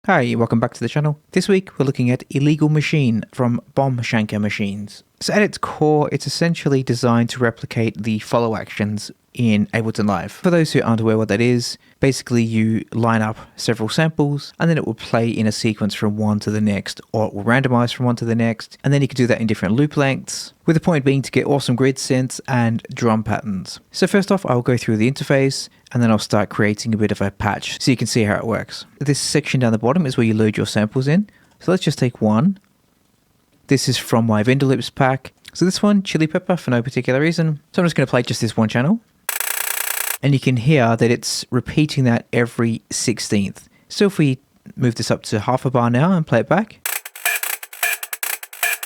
Hi, welcome back to the channel. This week we're looking at illegalMachine from Bom Shanka Machines. So at its core, it's essentially designed to replicate the follow actions in Ableton Live. For those who aren't aware what that is, basically you line up several samples and then it will play in a sequence from one to the next, or it will randomize from one to the next, and then you can do that in different loop lengths, with the point being to get awesome grid synths and drum patterns. So first off, I'll go through the interface and then I'll start creating a bit of a patch so you can see how it works. This section down the bottom is where you load your samples in. So let's just take one. This is from my vendor loops pack. So this one, chili pepper, for no particular reason. So I'm just going to play just this one channel. And you can hear that it's repeating that every 16th. So if we move this up to half a bar now and play it back,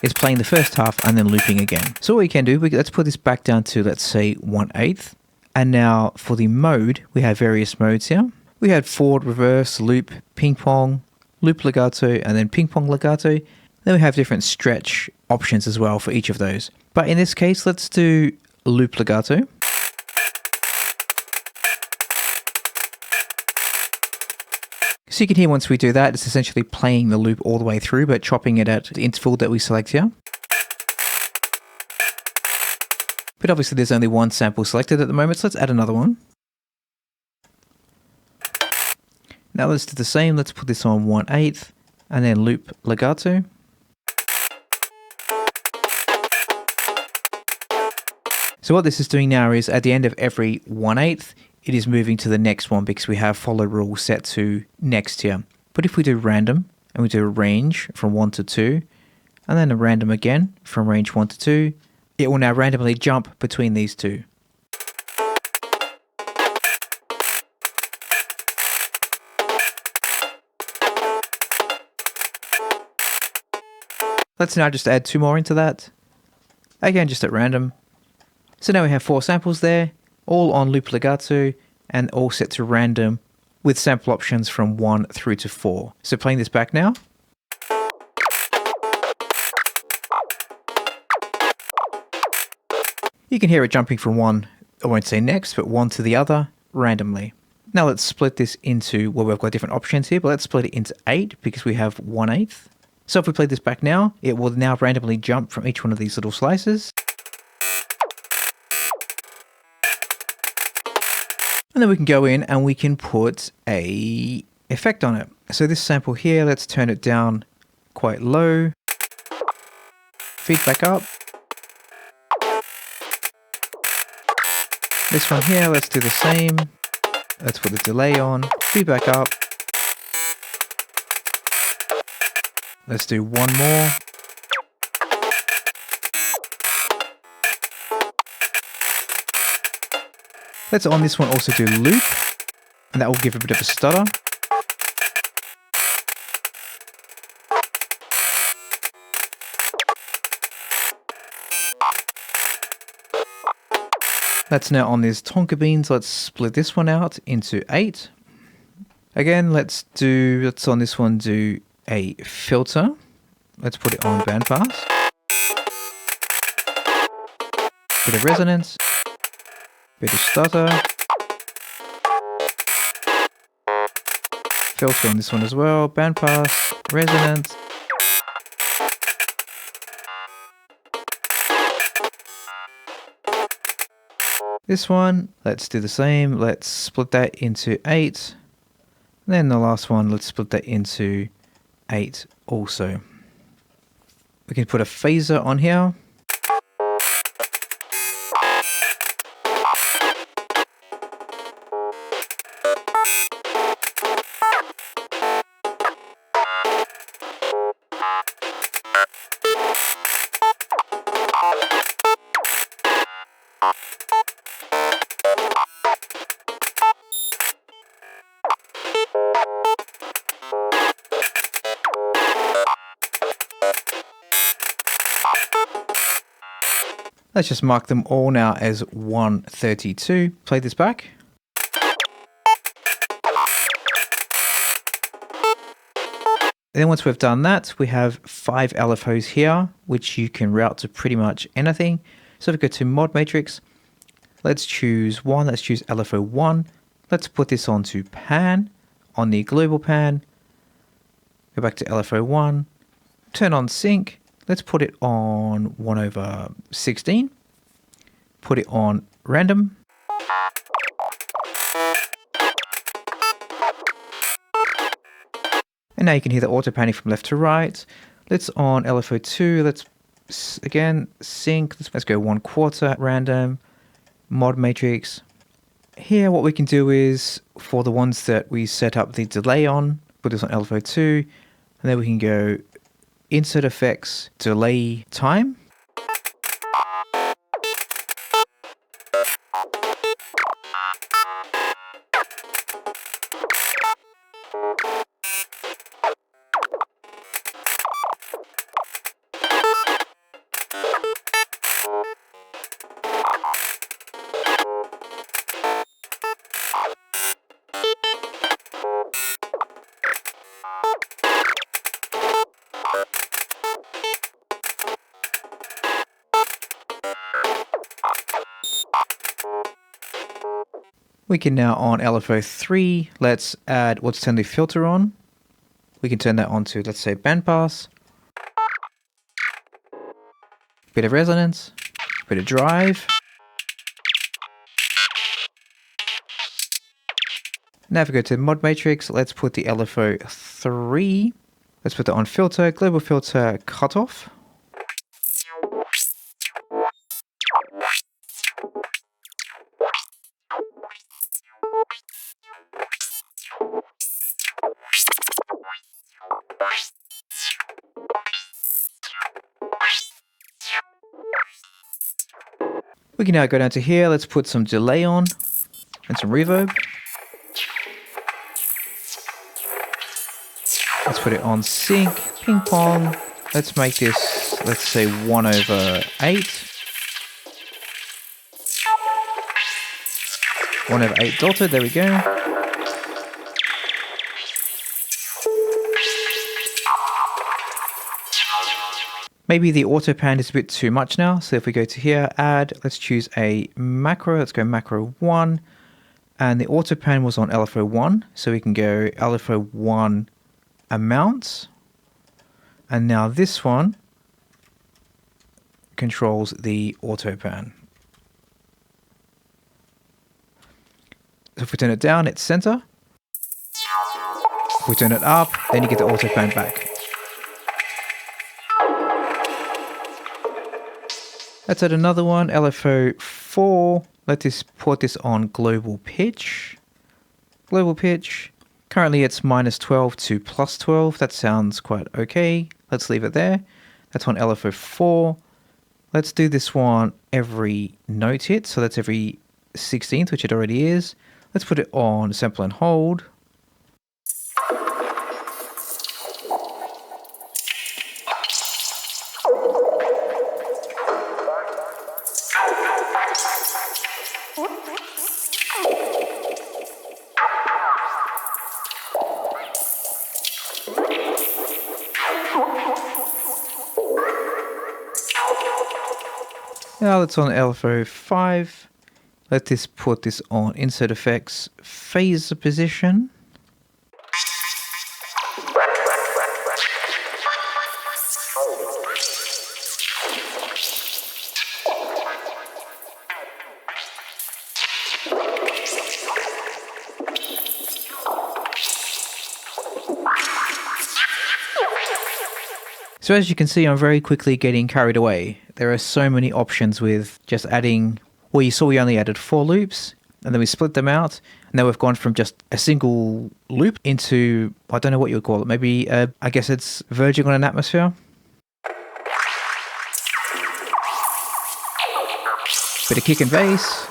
it's playing the first half and then looping again. So what we can do, let's put this back down to, let's say, 1/8. And now for the mode, we have various modes here. We had forward, reverse, loop, ping pong, loop legato, and then ping pong legato. Then we have different stretch options as well for each of those. But in this case, let's do loop legato. So you can hear once we do that, it's essentially playing the loop all the way through, but chopping it at the interval that we select here. But obviously there's only one sample selected at the moment, so let's add another one. Now let's do the same, let's put this on 1/8 and then loop legato. So what this is doing now is at the end of every 1/8, it is moving to the next one because we have follow rule set to next here. But if we do random and we do a range from 1 to 2, and then a random again from range 1 to 2, it will now randomly jump between these two. Let's now just add 2 more into that. Again, just at random. So now we have 4 samples there, all on loop legato and all set to random with sample options from 1 through to 4. So playing this back now. You can hear it jumping from one, I won't say next, but one to the other randomly. Now let's split this into, well, we've got different options here, but let's split it into 8 because we have 1/8. So if we play this back now, it will now randomly jump from each one of these little slices. And then we can go in and we can put a effect on it. So this sample here, let's turn it down quite low. Feedback up. This one here, let's do the same. Let's put the delay on. Feedback up. Let's do one more. Let's on this one also do loop, and that will give a bit of a stutter. That's now on these tonka beans. Let's split this one out into 8. Again, let's on this one do a filter. Let's put it on bandpass. Bit of resonance. Bit of stutter. Filter on this one as well. Bandpass, resonance. This one, let's do the same. Let's split that into 8. And then the last one, let's split that into 8 also. We can put a phaser on here. Let's just mark them all now as 132. Play this back. And then once we've done that, we have 5 LFOs here, which you can route to pretty much anything. So if we go to mod matrix, let's choose one. Let's choose LFO1. Let's put this onto pan on the global pan. Go back to LFO1, turn on sync. Let's put it on 1/16. Put it on random. And now you can hear the auto panning from left to right. Let's on LFO2, let's again sync. Let's go 1/4 random, mod matrix. Here what we can do is, for the ones that we set up the delay on, put this on LFO2, and then we can go insert effects, delay time. We can now on LFO3, let's turn the filter on. We can turn that on to, let's say, bandpass. Bit of resonance, bit of drive. Now if we go to mod matrix, let's put the LFO3. Let's put that on filter, global filter cutoff. We can now go down to here, let's put some delay on and some reverb. Let's put it on sync, ping pong. Let's make this, let's say 1/8. 1/8 dotted, there we go. Maybe the auto pan is a bit too much now. So if we go to here, add, let's choose a macro. Let's go macro 1. And the auto pan was on LFO1. So we can go LFO1 amount. And now this one controls the auto pan. So if we turn it down, it's center. If we turn it up, then you get the auto pan back. Let's add another one, LFO4. Let's put this on global pitch. Global pitch. Currently it's -12 to +12. That sounds quite okay. Let's leave it there. That's on LFO4. Let's do this one every note hit. So that's every 16th, which it already is. Let's put it on sample and hold. Now let's on LFO5. Let's put this on insert effects, phaser position. So as you can see, I'm very quickly getting carried away. There are so many options with just adding, well, you saw we only added 4 loops and then we split them out. And now we've gone from just a single loop into, I don't know what you would call it. Maybe, I guess it's verging on an atmosphere. Bit of kick and bass.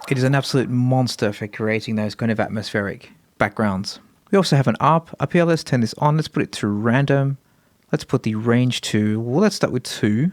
It is an absolute monster for creating those kind of atmospheric backgrounds. We also have an ARP up here. Let's turn this on. Let's put it to random. Let's put the range to, well, let's start with 2.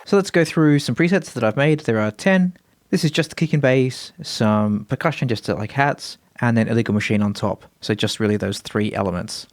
So let's go through some presets that I've made. There are 10. This is just the kick and bass, some percussion just like hats, and then illegalMachine on top. So just really those 3 elements.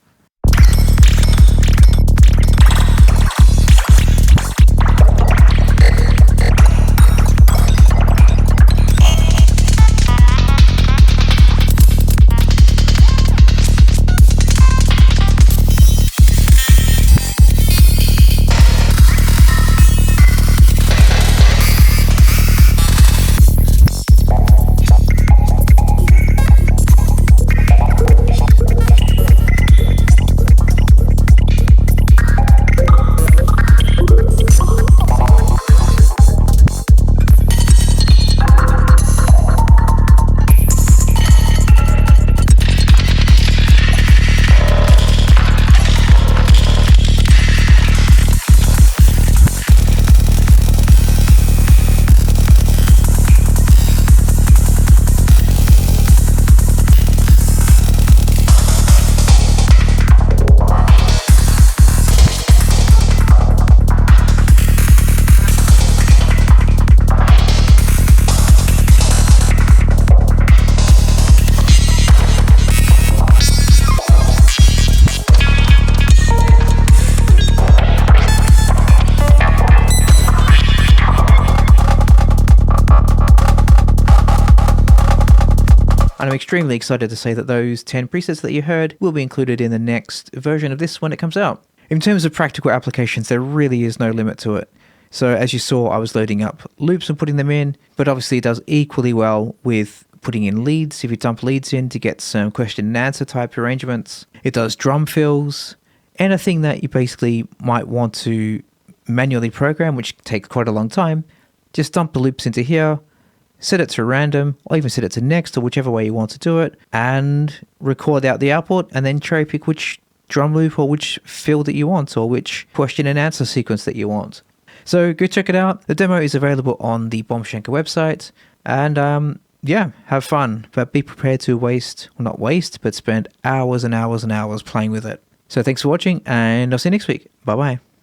And I'm extremely excited to say that those 10 presets that you heard will be included in the next version of this when it comes out. In terms of practical applications, there really is no limit to it. So as you saw, I was loading up loops and putting them in, but obviously it does equally well with putting in leads if you dump leads in to get some question and answer type arrangements. It does drum fills, anything that you basically might want to manually program, which takes quite a long time. Just dump the loops into here, set it to random, or even set it to next, or whichever way you want to do it, and record out the output, and then cherry pick which drum loop or which fill that you want, or which question and answer sequence that you want. So go check it out. The demo is available on the Bom Shanka website, and yeah, have fun, but be prepared to not waste, but spend hours and hours and hours playing with it. So thanks for watching, and I'll see you next week. Bye bye.